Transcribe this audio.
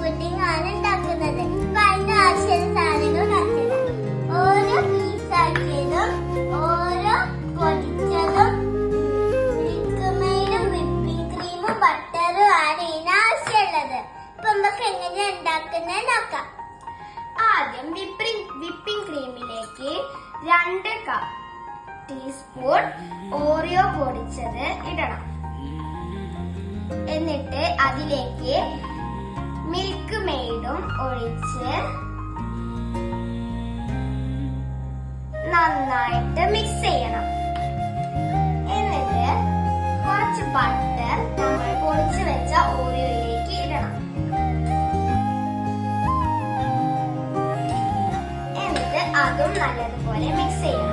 Pudding ആണ് ഉണ്ടാക്കുന്നത്. അപ്പൊ അതിന്റെ ആവശ്യമുള്ള സാധനങ്ങൾ കാണിച്ചുതരാം. ഓരോ പീസാക്കിയതും ഓരോ പൊടിച്ചതും മിൽക്ക് മെയ്ഡും വിപ്പിംഗ് ക്രീമും ബട്ടറും ആണ് ഇതിന് ആവശ്യമുള്ളത്. അപ്പൊ നമുക്ക് എങ്ങനെയാ ഉണ്ടാക്കുന്നത് നോക്കാം. ആദ്യം വിപ്പിംഗ് ക്രീമിലേക്ക് 2 ടീസ്പൂൺ ഓറിയോ പൊടിച്ചത് ഇടണം. എന്നിട്ട് അതിലേക്ക് മിൽക്ക് മെയ്ഡും ഒഴിച്ച് നന്നായിട്ട് മിക്സ് ചെയ്യണം. എന്നിട്ട് കുറച്ച് ബട്ടർ നമ്മൾ പൊടിച്ച് വെച്ച ഓറിയോയിലേക്ക് ഇടണം. എന്നിട്ട് അതും നല്ലതുപോലെ മിക്സ് ചെയ്യണം.